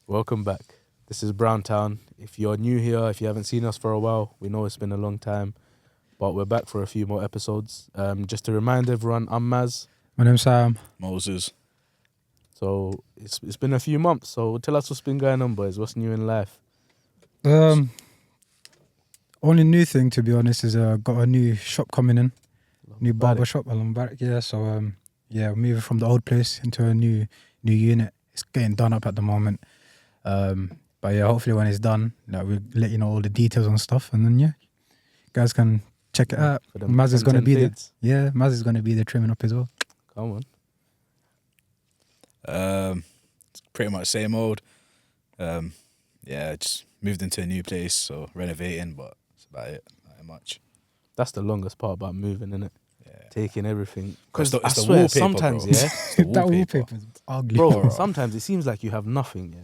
Welcome back. This is Browntown. If you're new here, if you haven't seen us for a while, we know it's been a long time, but we're back for a few more episodes. Just to remind everyone, I'm Maz. My name's Sam. Moses. So it's been a few months, so tell us what's been going on, boys. What's new in life? Only new thing, to be honest, is got a new shop coming in. New barber shop along Barrack, yeah. So we're moving from the old place into a new unit. It's getting done up at the moment. But yeah, hopefully when it's done, we'll let you know all the details and stuff, and then guys can check it out. Maz is gonna be there. Yeah, Maz is gonna be there trimming up as well. Come on. It's pretty much same old. Just moved into a new place, so renovating, but that's about it. Not much. That's the longest part about moving, isn't it? Yeah. Taking everything. Because I swear, wallpaper, sometimes, bro. That wallpaper is ugly. Bro, sometimes it seems like you have nothing,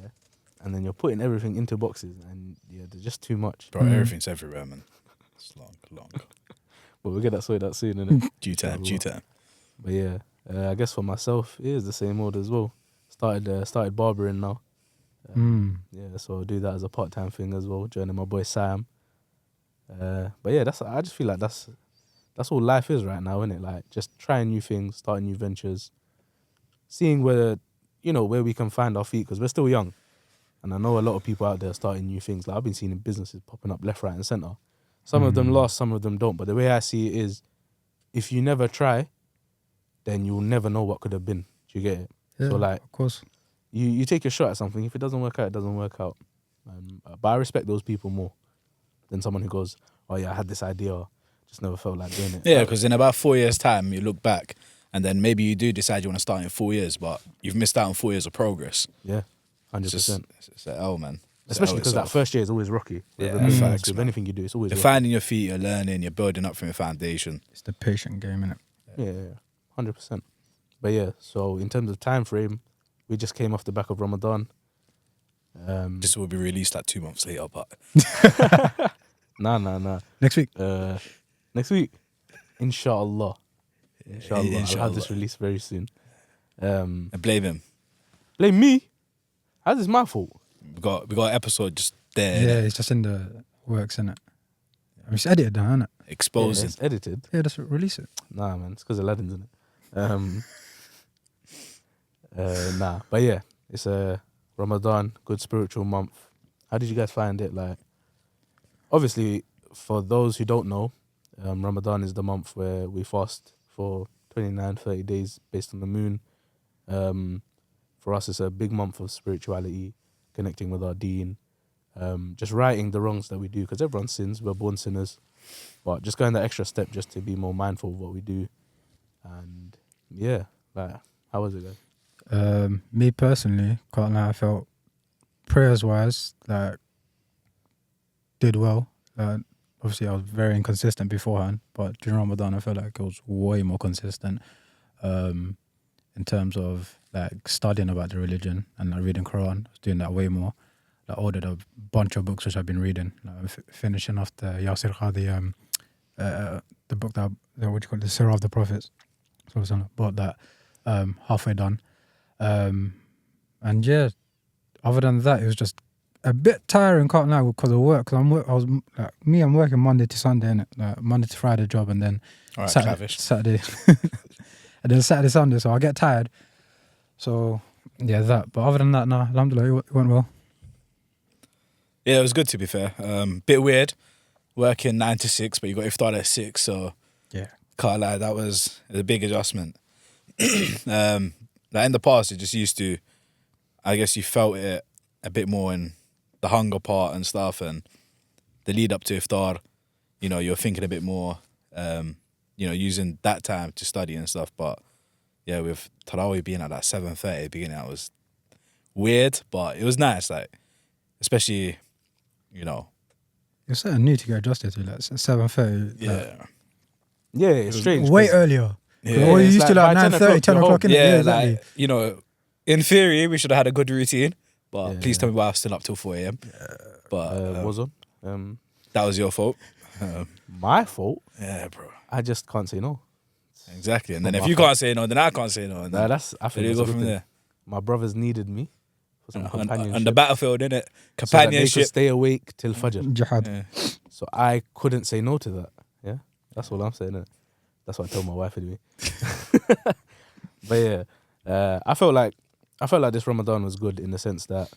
and then you're putting everything into boxes, and there's just too much. Bro, everything's everywhere, man. It's long. But we'll get that sorted out soon, innit? Due time. But yeah, I guess for myself, it is the same order as well. Started barbering now. So I'll do that as a part-time thing as well, joining my boy Sam. But yeah, I just feel like that's all life is right now, innit? Like, just trying new things, starting new ventures, seeing where we can find our feet, because we're still young. And I know a lot of people out there starting new things. Like, I've been seeing businesses popping up left, right, and centre. Some of them last, some of them don't. But the way I see it is, if you never try, then you'll never know what could have been. Do you get it? Yeah, so, like, of course. You take a shot at something. If it doesn't work out, it doesn't work out. But I respect those people more than someone who goes, oh yeah, I had this idea, just never felt like doing it. Yeah, because in about 4 years' time, you look back, and then maybe you do decide you want to start in 4 years, but you've missed out on 4 years of progress. Yeah, 100%. It's an L, man. Especially because that first year is always rocky. Yeah, facts. With anything you do, it's always you're rocky. finding your feet, you're learning, you're building up from your foundation. It's the patient game, innit? Yeah, 100%. But yeah, so in terms of time frame, we just came off the back of Ramadan. This will be released like 2 months later, but... Nah. Next week? Next week. Inshallah. I'll have this released very soon. And blame him. Blame me? How's this my fault? We got an episode just there. Yeah, it's just in the works, innit? I mean, it's edited now, innit? Exposing. Yeah, it's edited. Yeah, just release it. Nah, man, it's because Aladdin's in it. But yeah, it's a Ramadan, good spiritual month. How did you guys find it? Like, obviously, for those who don't know, Ramadan is the month where we fast for 29, 30 days based on the moon. For us, it's a big month of spirituality, connecting with our deen, just righting the wrongs that we do, because everyone sins, we're born sinners, but just going that extra step just to be more mindful of what we do. And yeah, like, how was it, guys? Me personally, can't lie, I felt prayers-wise, like, did well. Obviously, I was very inconsistent beforehand, but during Ramadan, I felt like I was way more consistent in terms of like studying about the religion and like, reading Quran. I was doing that way more. I ordered a bunch of books which I've been reading. Finishing off the Yasir Qadi, the book that what you call it, the Sirah of the Prophets. So I bought that, halfway done. And yeah, other than that, it was just a bit tiring, can't lie, because of work. Cause I'm working Monday to Sunday, innit? Like Monday to Friday job, and then Saturday, and then Saturday, Sunday. So I get tired. So yeah, that. But other than that, nah, alhamdulillah, it went well. Yeah, it was good, to be fair. Bit weird, working 9 to 6, but you got iftar at 6, so yeah, can't lie, that was a big adjustment. Like in the past, it just used to, I guess you felt it a bit more in the hunger part and stuff, and the lead up to iftar, you're thinking a bit more, using that time to study and stuff. But yeah, with Tarawih being at that 7:30 at the beginning, that was weird, but it was nice. Like, especially, you know, It's something new to get adjusted to. Like 7:30. yeah, Yeah, it's strange. Way 'cause- earlier. yeah, What you it's used to like like by 9:30, 10 you're o'clock, home. innit? yeah, exactly. like, you know, in theory, we should have had a good routine, but Yeah. please tell me why I was still up till 4 a.m. But was on. that was your fault. My fault. Yeah, bro. I just can't say no. Exactly. And then Not if my you fault. can't say no, then I can't say no. And Nah, then that's I where think do you that's go a good from thing. there? My brothers needed me for some companionship. On the battlefield, innit? so that they could Companionship. stay awake till Fajr. Jihad. Yeah. So I couldn't say no to that. Yeah, that's all I'm saying. Innit? That's what I told my wife anyway. But yeah, I felt like this Ramadan was good in the sense that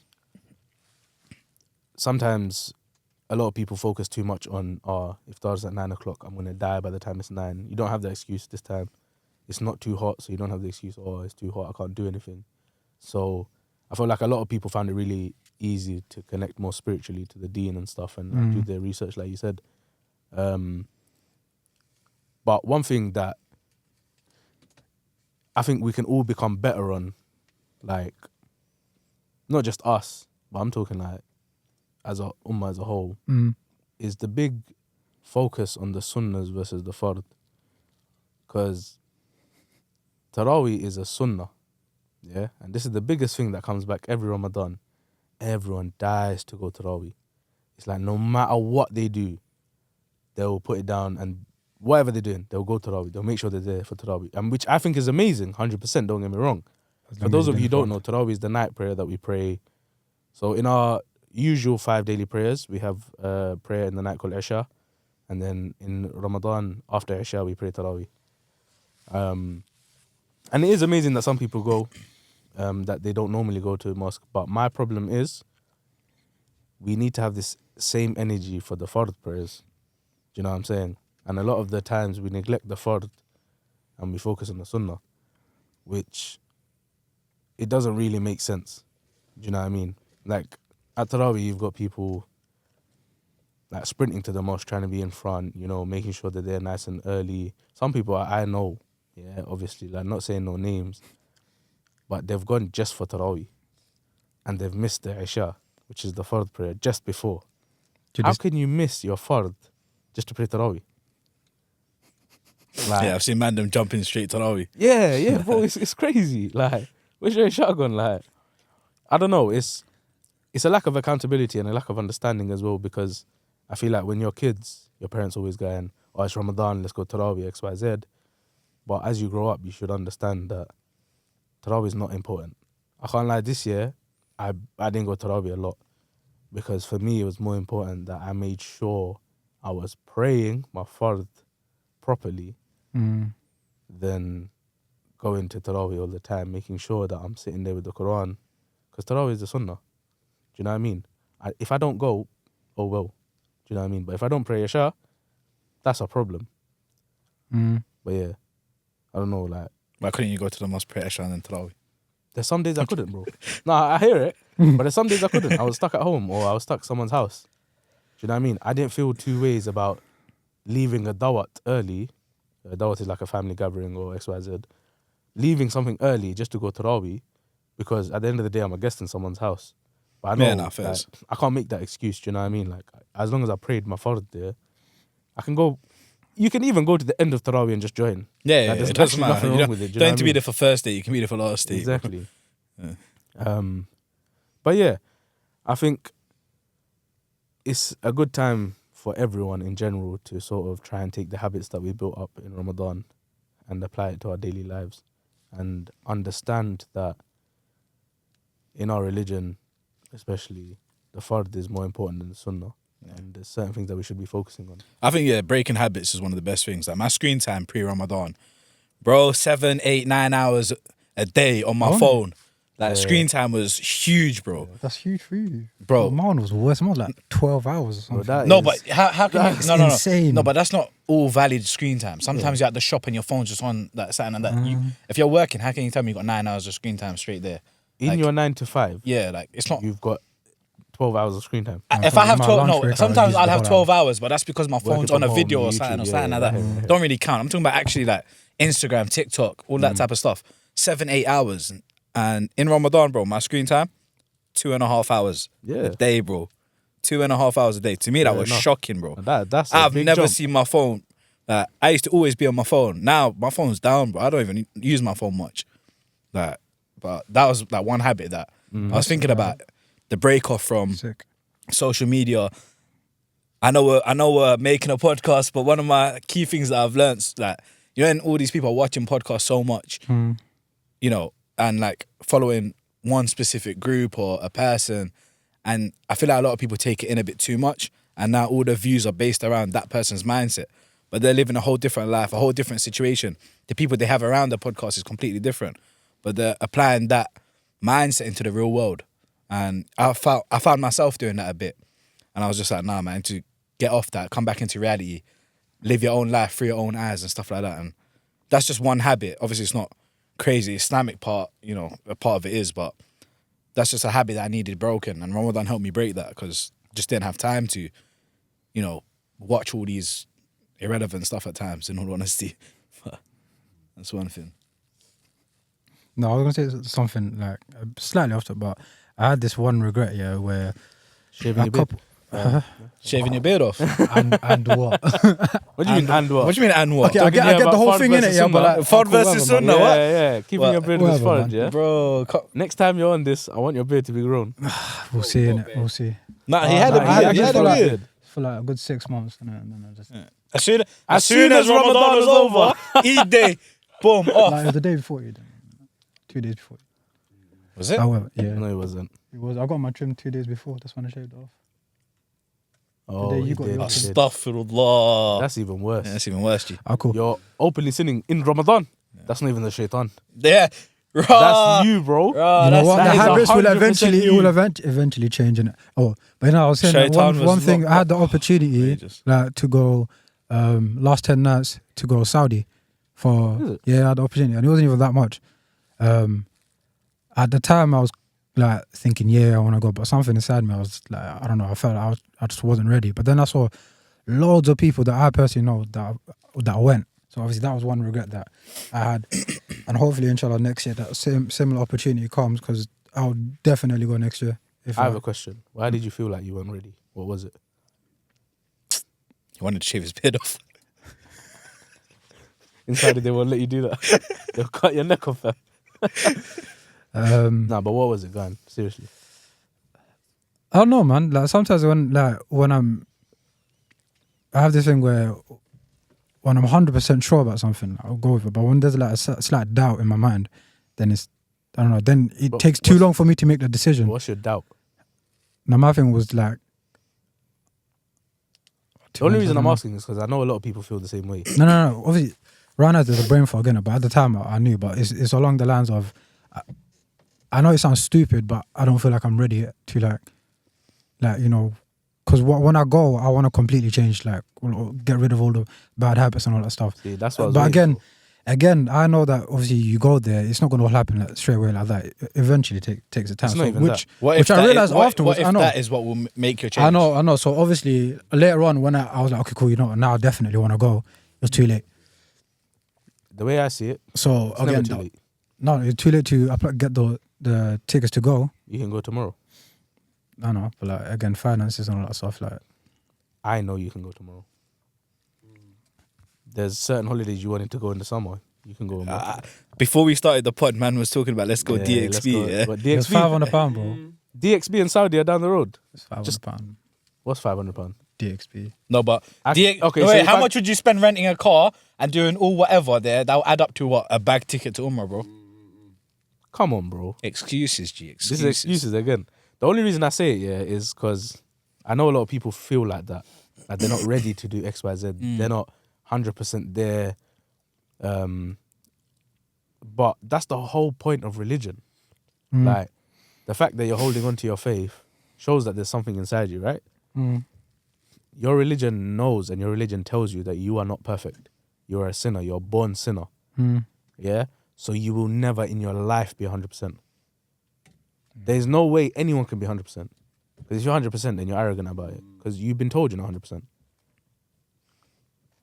sometimes a lot of people focus too much on iftar's at 9 o'clock, I'm gonna die by the time it's 9. You don't have that excuse this time. It's not too hot, so you don't have the excuse, it's too hot, I can't do anything. So I feel like a lot of people found it really easy to connect more spiritually to the deen and stuff and do their research, like you said. But one thing that I think we can all become better on, like, not just us, but I'm talking like as a ummah as a whole, is the big focus on the sunnahs versus the fard. Because Tarawih is a sunnah, yeah? And this is the biggest thing that comes back every Ramadan. Everyone dies to go Tarawih. It's like no matter what they do, they'll put it down and whatever they're doing, they'll go Tarawih. They'll make sure they're there for Tarawih. And which I think is amazing, 100%, don't get me wrong. For those of you who don't know, Tarawih is the night prayer that we pray. So in our usual 5 daily prayers, we have a prayer in the night called Isha. And then in Ramadan, after Isha, we pray Tarawih. And it is amazing that some people go, that they don't normally go to mosque. But my problem is, we need to have this same energy for the fard prayers. Do you know what I'm saying? And a lot of the times we neglect the fard and we focus on the sunnah, which it doesn't really make sense. Do you know what I mean? Like at Tarawih, you've got people like sprinting to the mosque, trying to be in front, you know, making sure that they're nice and early. Some people I know, yeah, obviously, like not saying no names, but they've gone just for Tarawih and they've missed the Isha, which is the fard prayer, just before. How can you miss your fard just to pray Tarawih? Like, Yeah, I've seen them jumping straight Tarawih. yeah, bro, it's crazy. Like, where's your Isha gone? Like, I don't know. It's a lack of accountability and a lack of understanding as well, because I feel like when you're kids, your parents always going, oh, it's Ramadan, let's go Tarawih, X, Y, Z. But as you grow up, you should understand that Tarawih is not important. I can't lie, this year, I didn't go Tarawih a lot, because for me, it was more important that I made sure I was praying my fard properly than going to Tarawih all the time, making sure that I'm sitting there with the Quran. Because Tarawih is the sunnah. Do you know what I mean? If I don't go, oh well. Do you know what I mean? But if I don't pray Isha, that's a problem. But yeah, I don't know, like, Why couldn't you go to the mosque, pray Isha and then Tarawih? there's some days I couldn't, bro. No, I hear it, but there's some days I couldn't. I was stuck at home or I was stuck at someone's house. Do you know what I mean? I didn't feel two ways about leaving a dawat early. A dawat is like a family gathering or XYZ. Leaving something early just to go Tarawih, because at the end of the day, I'm a guest in someone's house. But I know like, I can't make that excuse, do you know what I mean? Like, as long as I prayed my fard there, I can go. You can even go to the end of Tarawih and just join. Yeah, Like, there's it doesn't actually matter. nothing You wrong with it. Do you know don't what need to I be mean? there for first day, you can be there for last day. Exactly. Yeah. But yeah, I think it's a good time for everyone in general to sort of try and take the habits that we built up in Ramadan and apply it to our daily lives, and understand that in our religion, especially, the fard is more important than the sunnah. And there's certain things that we should be focusing on. I think, breaking habits is one of the best things. Like my screen time pre-Ramadan, bro, 7, 8, 9 hours a day on my phone. Like screen time was huge, bro. That's huge for you. Bro. Mine was worse. Mine was like 12 hours or something. No, but how can you... No, insane. No, but that's not all valid screen time. Sometimes you're at the shop and your phone's just on like something and that. If you're working, how can you tell me you got 9 hours of screen time straight there? In your 9 to 5, Yeah, like it's not... you've got 12 hours of screen time. If I have My 12, lunch no, break, sometimes I'll I'll use have the whole 12 hours, but that's because my phone's from on a home, video or YouTube, something yeah, like that. yeah. Don't really count. I'm talking about actually like Instagram, TikTok, all that type of stuff. 7-8 hours. And in Ramadan, bro, my screen time, 2.5 hours a day, bro. 2.5 hours a day. To me, that was shocking, bro. That's a I've big never jump. seen my phone. I used to always be on my phone. Now my phone's down, bro. I don't even use my phone much. But that was like one habit that I was thinking about. The break off from social media. I know we're making a podcast, but one of my key things that I've learned, like, you know, and all these people are watching podcasts so much, you know, and like following one specific group or a person, and I feel like a lot of people take it in a bit too much, and now all the views are based around that person's mindset, but they're living a whole different life, a whole different situation. The people they have around the podcast is completely different, but they're applying that mindset into the real world. And I found myself doing that a bit. And I was just like, nah, man, to get off that, come back into reality, live your own life through your own eyes and stuff like that. And that's just one habit. Obviously, it's not crazy. Islamic part, you know, a part of it is, but that's just a habit that I needed broken. And Ramadan helped me break that because I just didn't have time to, you know, watch all these irrelevant stuff at times, in all honesty. But that's one thing. No, I was going to say something like slightly off the, but I had this one regret, where Shaving your beard. Shaving your beard off. and what? What do you mean and what? What do you mean and what? Okay, I get the whole thing in it, but like Fard versus Sunnah, Yeah, what? yeah. Keeping your beard was whatever, fun, man. yeah? Bro, Next time you're on this, I want your beard to be grown. we'll see, innit? We'll see. nah, he had a I beard. He just had a feel like- beard. For like a good 6 months, and then I just As soon as Ramadan was over, Eid day, boom, off. like it was the day before you, 2 days before. Was it? I went, yeah, No, it wasn't. it was. I got my trim 2 days before. That's when I shaved it off. Oh, day you you got did. yours. you did. Astaghfirullah. That's even worse. Yeah, that's even worse, G. Ah, cool. You're openly sinning in Ramadan. That's not even the shaitan. Yeah. That's you, bro. You know what? that The is habits will 100% eventually, it you. will eventually change. In it. Oh, but I was saying that Shaitan one was thing. not I had the opportunity outrageous. like to go last 10 nights to go Saudi for Is it? I had the opportunity, and it wasn't even that much. At the time, I was like thinking, I want to go, but something inside me, I was like, I don't know. I felt like I just wasn't ready. But then I saw loads of people that I personally know that went. So obviously that was one regret that I had, and hopefully inshallah next year that similar opportunity comes, because I'll definitely go next year. If I have a question. Why did you feel like you weren't ready? What was it? He wanted to shave his beard off. Inside they won't let you do that. They'll cut your neck off. Nah, but what was it, Gan? Seriously. I don't know, man. Like sometimes when I have this thing where when I'm 100% sure about something, I'll go with it. But when there's like a slight doubt in my mind, then I don't know. Then it But takes too long for me to make the decision. What's your doubt? Now my thing was like, The only reason I'm asking is because I know a lot of people feel the same way. No. Obviously, right now there's a brain fog in it, but at the time I knew. But it's along the lines of, I know it sounds stupid, but I don't feel like I'm ready to like you know, because when I go, I want to completely change, like get rid of all the bad habits and all that stuff. See, that's what I was But waiting for. again, I know that obviously you go there, it's not going to happen like, straight away like that. It eventually takes a time. It's not So even which What Which if I that realised is- what- afterwards, What if I know. that is what will make your change? I know. So obviously later on when I was like, okay, cool, you know, now I definitely want to go. It was too late. The way I see it, So it's never again, too late. no, it's too late to get the tickets to go. You can go tomorrow. I know, but like again, finances and all that stuff. Like, I know you can go tomorrow. There's certain holidays you wanted to go in the summer. You can go. Before we started the pod, man was talking about let's go DXB. let's go. Yeah? But it's DXB, £500, bro. DXB and Saudi are down the road. It's £500. What's £500? DXB. No, but Okay, no, so wait, if how I- much would you spend renting a car and doing all whatever there? That will add up to what? A bag ticket to Umrah, bro. Come on, bro. Excuses, G. This is excuses again. The only reason I say it, is because I know a lot of people feel like that. Like they're not ready to do X, Y, Z. They're not 100% there. But that's the whole point of religion. Like, the fact that you're holding on to your faith shows that there's something inside you, right? Your religion knows and your religion tells you that you are not perfect. You're a sinner. You're a born sinner. Yeah? So you will never in your life be 100%. There's no way anyone can be 100%. Because if you're 100%, then you're arrogant about it. Because you've been told you're not 100%.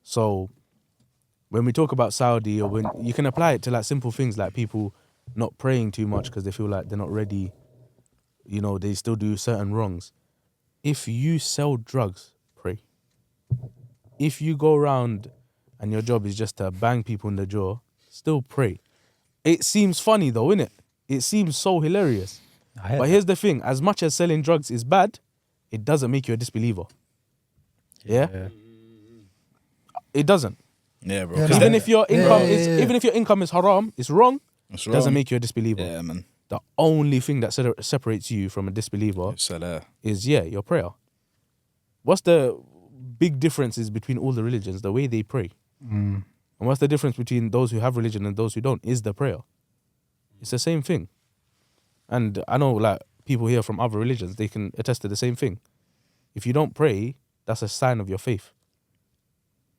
So when we talk about Saudi, or when you can apply it to like simple things like people not praying too much because they feel like they're not ready, you know, they still do certain wrongs. If you sell drugs, pray. If you go around and your job is just to bang people in the jaw, still pray. It seems funny though, innit? It seems so hilarious. But here's the thing, as much as selling drugs is bad, it doesn't make you a disbeliever. Yeah? It doesn't. Yeah, bro. Yeah, 'Cause no. Even if your income yeah, is yeah. even if your income is haram, it's wrong, it's doesn't wrong. make you a disbeliever. Yeah, man. The only thing that separates you from a disbeliever So there. is your prayer. What's the big differences between all the religions? The way they pray. Mm. And what's the difference between those who have religion and those who don't? Is the prayer. It's the same thing. And I know like people here from other religions, they can attest to the same thing. If you don't pray, that's a sign of your faith.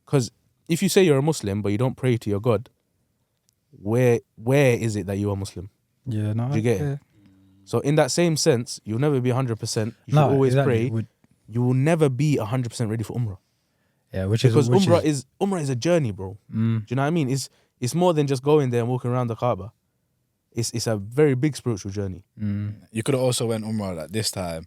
Because if you say you're a Muslim but you don't pray to your God, where is it that you are Muslim? Yeah, no. Do you get it? yeah. So in that same sense, you'll never be 100%. You should No, always exactly. pray. You will never be 100% ready for Umrah. Yeah, which Because is Umrah is a journey, bro. Mm. Do you know what I mean? It's more than just going there and walking around the Kaaba. It's a very big spiritual journey. Mm. You could have also went Umrah like this time.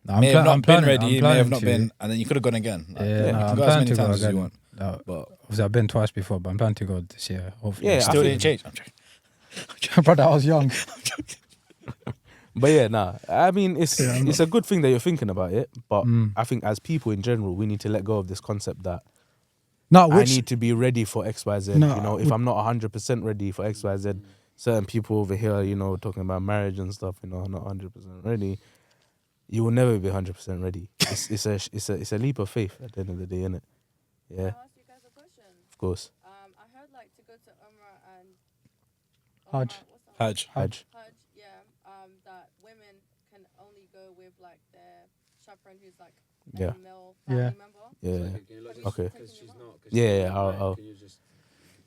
No, I'm May have pla- not I'm been planning- ready, I'm may have planning not to. been, and then you could have gone again. Like, Yeah, you no, can I'm go as planning many to go times as you again. want. No, But obviously, I've been twice before, but I'm planning to go this year. Hopefully. Yeah, still I didn't think- change. I'm joking. Brother, I was young. But yeah, nah. I mean, it's a good thing that you're thinking about it. But Mm. I think as people in general, we need to let go of this concept that No, I need to be ready for XYZ. No, you know, if I'm not 100% ready for XYZ, certain people over here, you know, talking about marriage and stuff, you know, are not 100% ready. You will never be 100% ready. It's a leap of faith at the end of the day, innit? Yeah, Can I ask you guys a question? of course. I heard like to go to Umrah and Hajj. what's that? Hajj. Hajj. Hajj, yeah. That women can only go with like their chaperone who's like Yeah. a male family Yeah. member. Yeah. Have you Okay. taken your mum? Yeah, I'll.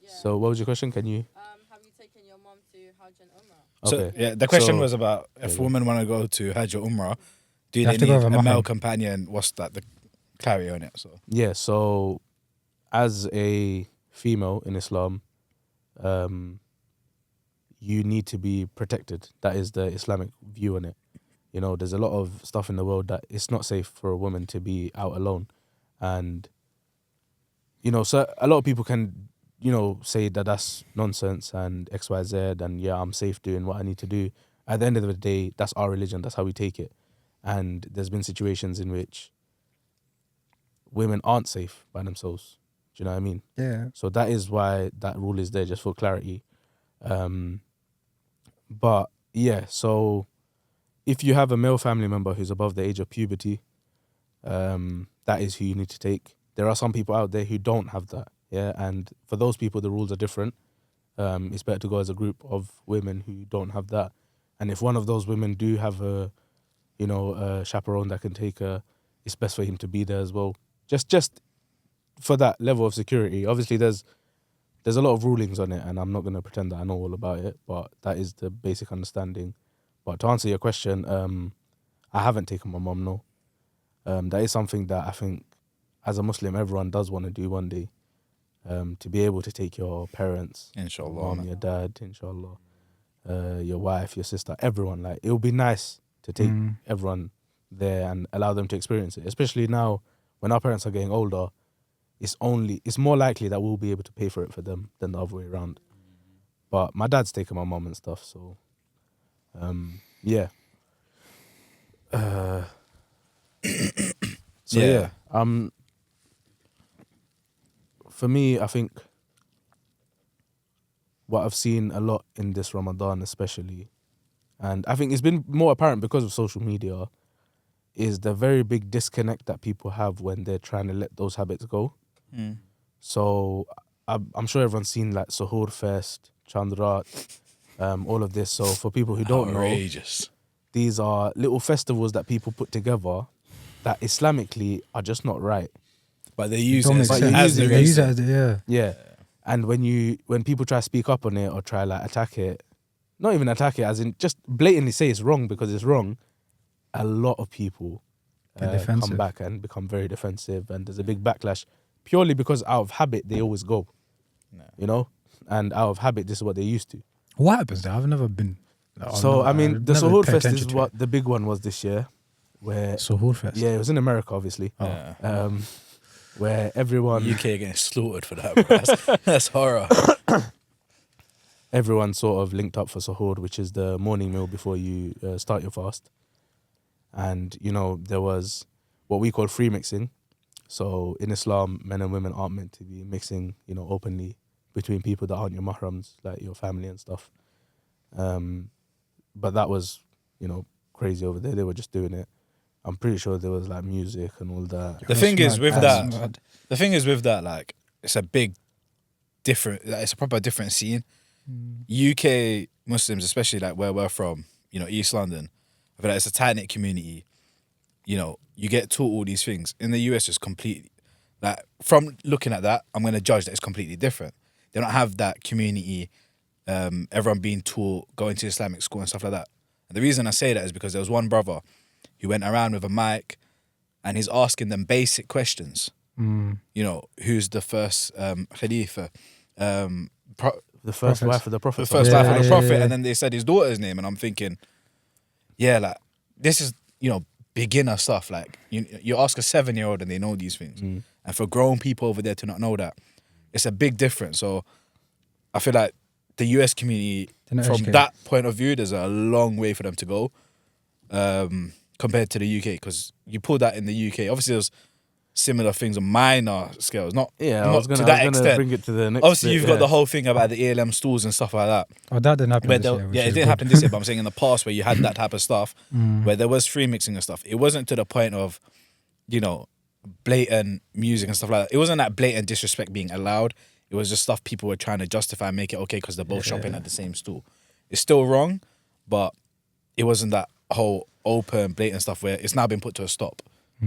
Yeah. So, what was your question? Can you? Have you taken your mom to Hajj and Umrah? So Okay. yeah, the question So- was about if Yeah, women want to go to Hajj or Umrah, do You they have to go need with a a male mahram. companion? What's that? The clarity on it. So Yeah. So, as a female in Islam, you need to be protected. That is the Islamic view on it. You know, there's a lot of stuff in the world that it's not safe for a woman to be out alone, and you know, so a lot of people can, you know, say that that's nonsense and XYZ, and yeah, I'm safe doing what I need to do. At the end of the day, that's our religion. That's how we take it. And there's been situations in which women aren't safe by themselves. Do you know what I mean? Yeah. So that is why that rule is there, just for clarity. But yeah, so if you have a male family member who's above the age of puberty, that is who you need to take. There are some people out there who don't have that, yeah, and for those people the rules are different. It's better to go as a group of women who don't have that, and if one of those women do have a chaperone that can take her, it's best for him to be there as well. Just for that level of security. Obviously, there's a lot of rulings on it, and I'm not going to pretend that I know all about it, but that is the basic understanding. But to answer your question, I haven't taken my mom, no. That is something that I think as a Muslim, everyone does want to do one day. To be able to take your parents, inshallah, your mom, man. your dad, inshallah, your wife, your sister, everyone. Like, it would be nice to take everyone there and allow them to experience it. Especially now, when our parents are getting older, it's more likely that we'll be able to pay for it for them than the other way around. But my dad's taken my mom and stuff, so yeah. So Yeah. for me, I think what I've seen a lot in this Ramadan especially, and I think it's been more apparent because of social media, is the very big disconnect that people have when they're trying to let those habits go. So I'm sure everyone's seen like Suhoor Fest, Chandrat, all of this. So for people who don't know, Outrageous. these are little festivals that people put together that Islamically are just not right. But they use Don't it make as, sense. as the They They use reason. it as yeah. Yeah. And when people try to speak up on it or try like attack it, not even attack it, as in just blatantly say it's wrong because it's wrong, a lot of people Get come defensive. back and become very defensive, and there's a big backlash purely because out of habit they always go. you know, and out of habit, this is what they're used to. What happens there? I've never been. So I mean, the never Sqwad paid Fest attention is to what it. the big one was this year, where Sqwad Fest. yeah, it was in America, obviously, Yeah. where everyone UK are getting slaughtered for that. Bro. That's horror. everyone sort of linked up for Sqwad, which is the morning meal before you start your fast. And, you know, there was what we call free mixing. So in Islam, men and women aren't meant to be mixing, you know, openly between people that aren't your mahrams, like your family and stuff. But that was, you know, crazy over there. They were just doing it. I'm pretty sure there was like music and all that. The thing is with That's that, mad. the thing is with that, like it's a big different. Like, it's a proper different scene. UK Muslims, especially like where we're from, you know, East London, I feel like it's a tight knit community. You know, you get taught all these things. In the US, it's completely like from looking at that, I'm gonna judge that it's completely different. They don't have that community. Everyone being taught, going to Islamic school and stuff like that. And the reason I say that is because there was one brother who went around with a mic, and he's asking them basic questions. You know, who's the first Khalifa? The first Prophet. wife of the Prophet. The first Yeah, life of the yeah, Prophet, yeah. and then they said his daughter's name, and I'm thinking, yeah, like this is, you know, beginner stuff. Like you ask a 7-year-old and they know these things, and for grown people over there to not know that, it's a big difference. So I feel like the US community, They're not from educated. that point of view, there's a long way for them to go compared to the UK, because you pull that in the UK. Obviously, there's similar things on minor scales, not Yeah, not I was to gonna that extent. bring it to the next. Obviously, bit, you've got the whole thing about the ELM stools and stuff like that. Oh, that didn't happen Where this there- year. which yeah, it is didn't good. happen this year, but I'm saying in the past where you had that type of stuff, where there was free mixing and stuff. It wasn't to the point of, you know, blatant music and stuff like that. It wasn't that blatant disrespect being allowed. It was just stuff people were trying to justify and make it okay because they're both shopping at the same store. It's still wrong, but it wasn't that whole open, blatant stuff where it's now been put to a stop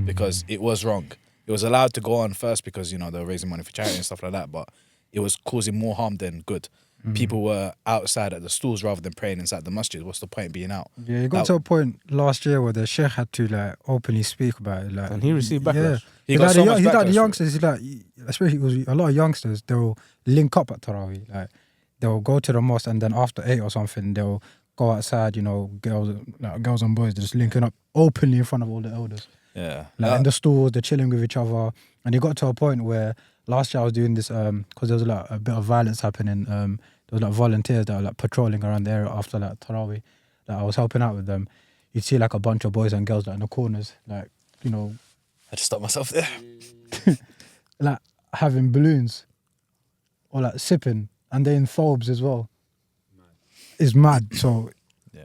because it was wrong. It was allowed to go on first because, you know, they were raising money for charity and stuff like that, but it was causing more harm than good. People were outside at the stores rather than praying inside the masjid. What's the point being out? Yeah, it got to a point last year where the sheikh had to like openly speak about it. Like, And he received backlash. He got like, so much he's like backlash the for youngsters. He's like, especially it was a lot of youngsters. They'll link up at Tarawih. Like they'll go to the mosque and then after 8 or something, they'll go outside. You know, girls and boys just linking up openly in front of all the elders. Yeah. Like in the stores, they're chilling with each other. And it got to a point where last year I was doing this because there was like a bit of violence happening. There was like volunteers that were like patrolling around the area after like Tarawih. Like I was helping out with them. You'd see like a bunch of boys and girls like in the corners, like, you know, I had to stop myself there. like having balloons or like sipping, and they're in thobes as well. It's mad. So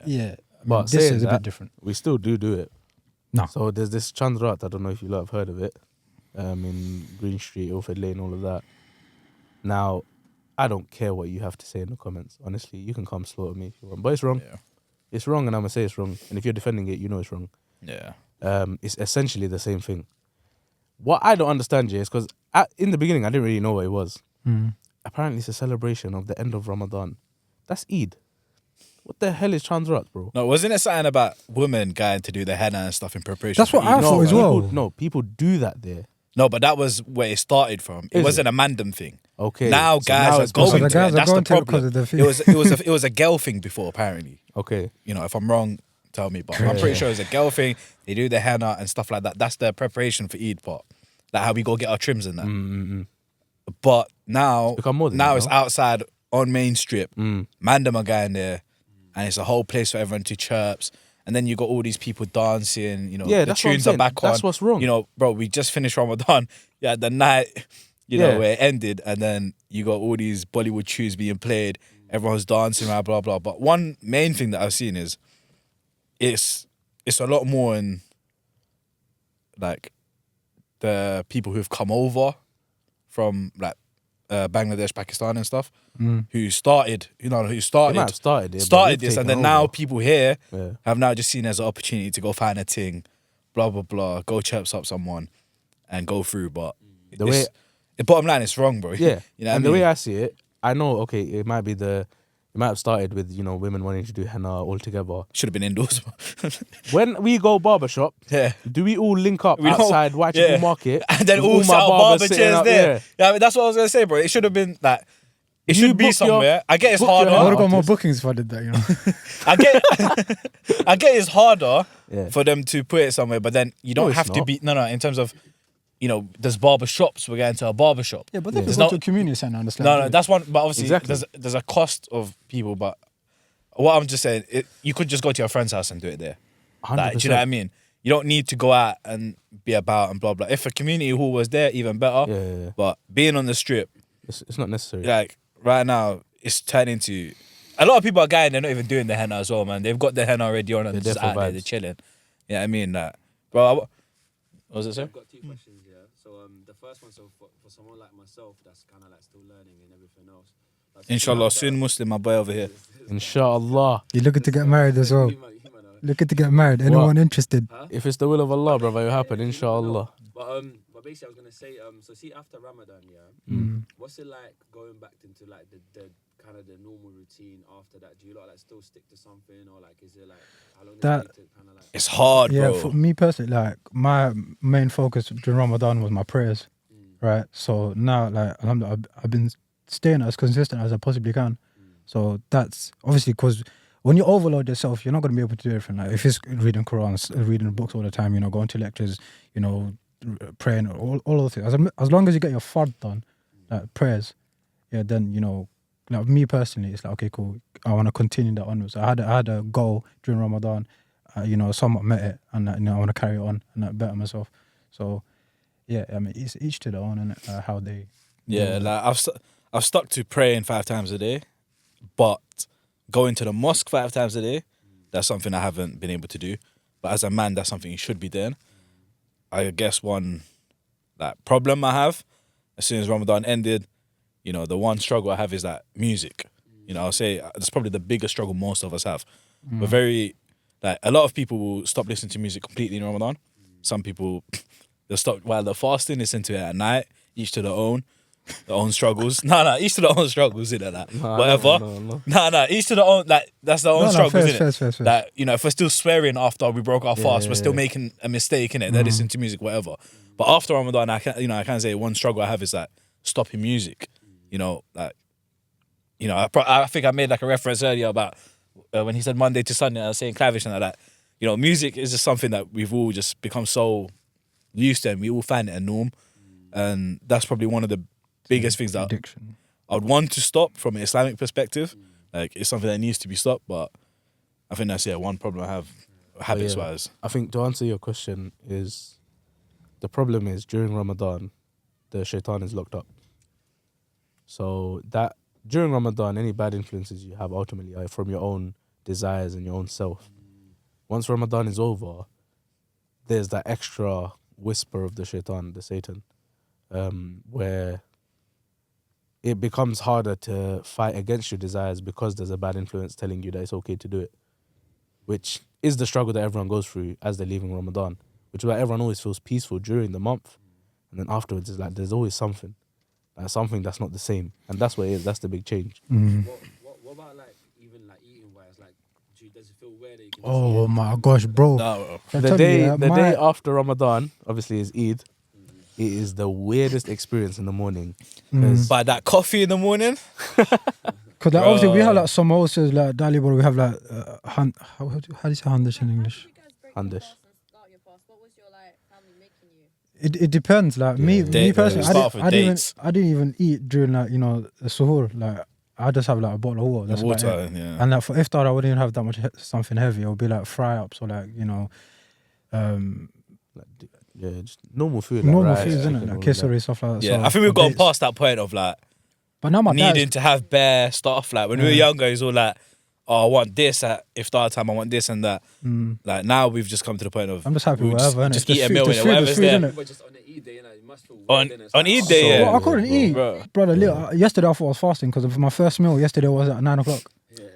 yeah, I mean, But this saying is a that, bit different. we still do it. No. So there's this Chandrat, I don't know if you lot have heard of it, in Green Street, Ilford Lane, all of that. Now, I don't care what you have to say in the comments. Honestly, you can come slaughter me if you want. But it's wrong. Yeah. It's wrong, and I'm going to say it's wrong. And if you're defending it, you know it's wrong. Yeah. It's essentially the same thing. What I don't understand, Jay, is because in the beginning, I didn't really know what it was. Apparently, it's a celebration of the end of Ramadan. That's Eid. What the hell is Chandrat, bro? No, wasn't it something about women going to do their henna and stuff in preparation? That's for what I Eid? thought as well. People do that there. No, but that was where it started from. It Is wasn't a mandem thing. Okay. Now so guys it's are going So the to guys it. are That's going the to it because problem. of the thing. It was a girl thing before, apparently. Okay. You know, if I'm wrong, tell me. But I'm pretty sure it's a girl thing. They do the henna and stuff like that. That's their preparation for Eid part. Like how we go get our trims and that. But now, become more than now that, it's no? outside on Main Strip. Mandem are going there, and it's a whole place for everyone to chirps. And then you got all these people dancing. You know, Yeah, the that's what I'm tunes are saying. back on. That's what's wrong. You know, bro, we just finished Ramadan. Yeah, the night, you know, where it ended, and then you got all these Bollywood tunes being played. Everyone's dancing around, blah blah. But one main thing that I've seen is, it's a lot more in like the people who've come over from like Bangladesh, Pakistan, and stuff, who started They might have started it, but started we've this, and taken then now over. people here Yeah. have now just seen it as an opportunity to go find a thing, blah blah blah, go chirps up someone, and go through. But The way- the bottom line is wrong, bro. Yeah. you know what And I the mean? way I see it, I know, okay, it might have started with, you know, women wanting to do henna all together. Should have been indoors. When we go barbershop, Yeah. do we all link up We don't- outside Whitechapel yeah. Market? And then with all my set up barbers barber sitting chairs out there. Yeah, I mean, that's what I was gonna say, bro. It should have been like it You should be book your- somewhere. I get it's book your I would harder. have got more artist. bookings if I did that, you know. I get it's harder Yeah. for them to put it somewhere, but then you don't it's have to not. be. No, in terms of, there's barber shops. We're going to a barber shop. Yeah, but Yeah. then There's it's not no- a community centre, understand? No, that's one. But obviously, Exactly. there's a cost of people. But what I'm just saying, you could just go to your friend's house and do it there. 100%. Like, do you know what I mean? You don't need to go out and be about and blah blah. If a community hall was there, even better. Yeah. But being on the strip, It's not necessary. like right now, it's turning to. A lot of people are going. They're not even doing the henna as well, man. They've got the henna already on and They're they're just there for out there. vibes. They're chilling. Yeah, I mean that, bro. What was it, sir? I've got 2 questions, yeah. So the first one, so for someone like myself that's kind of like still learning and everything else. Like, so Inshallah, after- soon Muslim, my boy over here. Inshallah. You're looking to get married as well. You might know. Looking to get married. Anyone interested? If it's the will of Allah, brother, it'll happen. Inshallah. But basically, I was gonna say, so see, after Ramadan, yeah, what's it like going back into like the kind of the normal routine after that? Do you like still stick to something, or like is it like how long does it take to kind of like? It's hard, Yeah, bro. for me personally, like my main focus during Ramadan was my prayers, right? So now, like, alhamdulillah, I've been staying as consistent as I possibly can. So that's obviously because when you overload yourself, you're not going to be able to do everything. Like if it's reading Qur'an, reading books all the time, going to lectures, praying, all those things. As long as you get your fard done, like prayers, yeah, then like me personally, it's like okay, cool. I want to continue that onwards. I had a goal during Ramadan. Somewhat met it, and I want to carry it on and better myself. So, yeah, I mean, it's each to their own, and how they. Yeah, like I've stuck to praying 5 times a day, but going to the mosque 5 times a day, that's something I haven't been able to do. But as a man, that's something you should be doing. I guess one problem I have, as soon as Ramadan ended, the one struggle I have is that music. I'll say that's probably the biggest struggle most of us have. We're very, a lot of people will stop listening to music completely in Ramadan. Some people, they'll stop while they're fasting, listen to it at night, each to their own struggles. Each to their own struggles, innit? Whatever. No. Each to their own, that's their own struggles, innit? Fair. That, if we're still swearing after we broke our fast, we're still yeah. making a mistake, innit? They're listening to music, whatever. But after Ramadan, I can't say one struggle I have is stopping music. I think I made a reference earlier about when he said Monday to Sunday, I was saying Clavish and like that. Music is just something that we've all just become so used to, and we all find it a norm. And that's probably one of the biggest things that Addiction. I would want to stop from an Islamic perspective. Like, it's something that needs to be stopped, but I think that's one problem I have habits-wise. I think to answer your question is, the problem is during Ramadan, the shaitan is locked up. So that during Ramadan, any bad influences you have ultimately are from your own desires and your own self. Once Ramadan is over, there's that extra whisper of the shaitan, the Satan, where it becomes harder to fight against your desires because there's a bad influence telling you that it's okay to do it, which is the struggle that everyone goes through as they're leaving Ramadan, which is why everyone always feels peaceful during the month, and then afterwards it's like there's always something that's not the same, and that's what it is. That's the big change. What about even eating wise? Does it feel weird that you can just Oh eat my gosh, bro! No, I The tell you, day after Ramadan, obviously, is Eid. It is the weirdest experience in the morning. 'Cause but that coffee in the morning, because obviously we have samosas, dali, but we have how do you say handish in English? How did you guys break Handish. your fast and start your fast? What was your family making you? It depends. Me personally, start with dates. I didn't even eat during the suhoor. I just have a bottle of water. That's about water, it. yeah. And for iftar, I wouldn't even have that much something heavy. It would be fry ups or just normal food. normal rice, foods, isn't it? chicken, all Kisori, stuff like that. Yeah, So I think we've for gone dates- past that point of But now my needing dad's, to have bare stuff. When we were younger, it's all I want this at iftar time, I want this and that. Now we've just come to the point of I'm just happy we'll with whatever. innit? just There's eat a food- meal there's in it, food, whatever's there's food, there. innit? But just on the Eid day, it must feel On weird. innit? It's Eid day, so- yeah. Well, I couldn't eat, Bro. brother. Yesterday I thought I was fasting because my first meal yesterday was at 9 o'clock.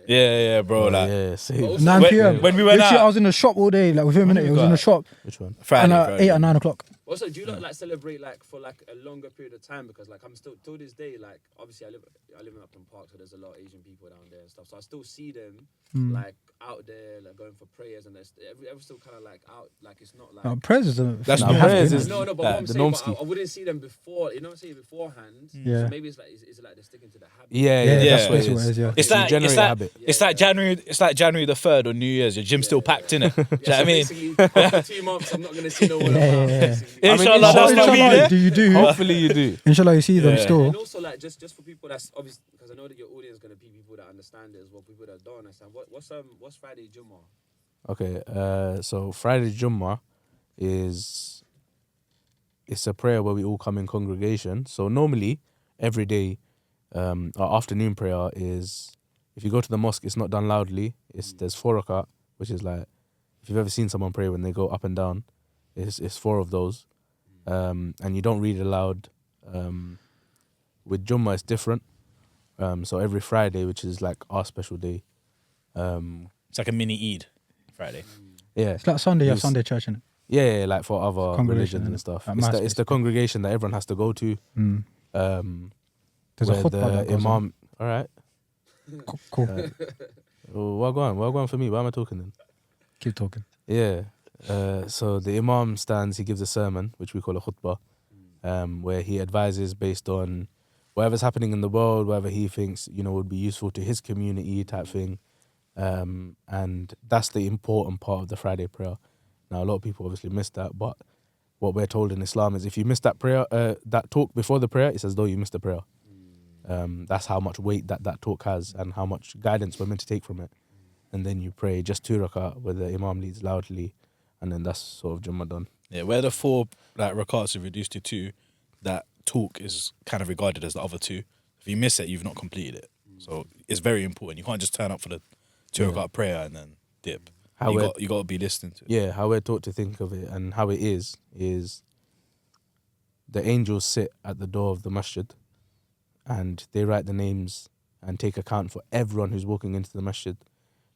Yeah, bro. yeah, same. 9 When- p.m. when we went Literally, out- I was in the shop all day. Within a minute, it was in the shop. Which one? Friday, And Friday. 8 or 9 o'clock. Also, do you lot like celebrate like for like a longer period of time? Because like I'm still till this day, like obviously I live in Upton Park, so there's a lot of Asian people down there and stuff. So I still see them like out there, like going for prayers, and everyone's still kind of like out. Like it's not like prayers is That's not prayers happening, is- innit? no, but like, what I'm the saying, normski. I wouldn't see them before. You know what I'm saying beforehand. Yeah. So maybe it's like they're sticking to the habit. Yeah, Yeah, Yeah. that's basically what it is. Yeah. It's You like generate it's a like habit. it's like January. It's like January the 3rd on New Year's. Your gym's still packed in it. Do you know what I mean? Basically, after 2 months, I'm not gonna see no one Yeah, around. yeah. Basically. I mean, Inshallah, that's inshallah, not me inshallah, there. Do you do? Hopefully you do. Inshallah, you see them Yeah. still. And also, like, just for people that's obvious, because I know that your audience is gonna be people that understand it as well, people that don't understand. What's Friday Jummah? Okay, so Friday Jummah is it's a prayer where we all come in congregation. So normally every day, our afternoon prayer is if you go to the mosque, it's not done loudly. There's 4 rakat, which is like if you've ever seen someone pray when they go up and down, it's 4 of those, and you don't read it aloud. With Jummah, it's different. So every Friday, which is like our special day, It's like a mini Eid Friday. yeah, It's like Sunday, yeah, Yes. Sunday church, innit? yeah, like for other Congregation, religions and innit? stuff. Like It's mass, the basically. congregation that everyone has to go to. Mm. There's a Where khutbah that the goes on. imam. All right. Cool. Well, what going for me? Why am I talking then? Keep talking. Yeah. So the imam stands. He gives a sermon, which we call a khutbah, where he advises based on whatever's happening in the world, whatever he thinks would be useful to his community, type thing. And that's the important part of the Friday prayer. Now, a lot of people obviously miss that, but what we're told in Islam is if you miss that prayer, that talk before the prayer, it's as though you missed the prayer. That's how much weight that talk has and how much guidance we're meant to take from it. And then you pray just 2 rak'ah where the imam leads loudly, and then that's sort of Jummah done. Yeah, where the 4 like rakats are reduced to 2, that talk is kind of regarded as the other 2. If you miss it, you've not completed it. So it's very important. You can't just turn up for the 2 rakat prayer and then dip. You got to be listening to it. Yeah, how we're taught to think of it and how it is the angels sit at the door of the masjid and they write the names and take account for everyone who's walking into the masjid.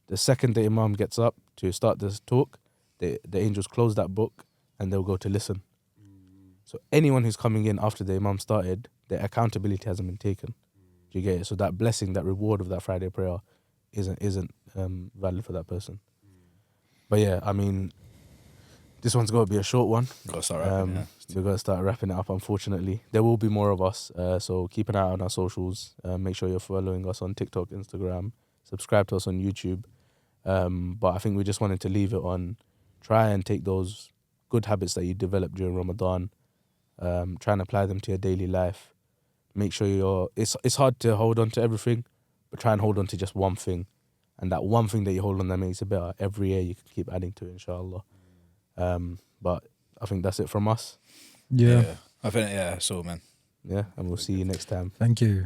The second the imam gets up to start this talk, the angels close that book and they'll go to listen. So anyone who's coming in after the imam started, their accountability hasn't been taken. Do you get it? So that blessing, that reward of that Friday prayer isn't valid for that person. But yeah, I mean, this one's got to be a short one. Got to start rapping, yeah. We're going to start wrapping it up, unfortunately. There will be more of us, so keep an eye on our socials. Make sure you're following us on TikTok, Instagram. Subscribe to us on YouTube. But I think we just wanted to leave it on try and take those good habits that you develop during Ramadan, try and apply them to your daily life. Make sure it's hard to hold on to everything, but try and hold on to just one thing. And that one thing that you hold on that makes it better, every year you can keep adding to it, inshallah. But I think that's it from us. Yeah. I think, so, man. Yeah, and we'll see you next time. Thank you.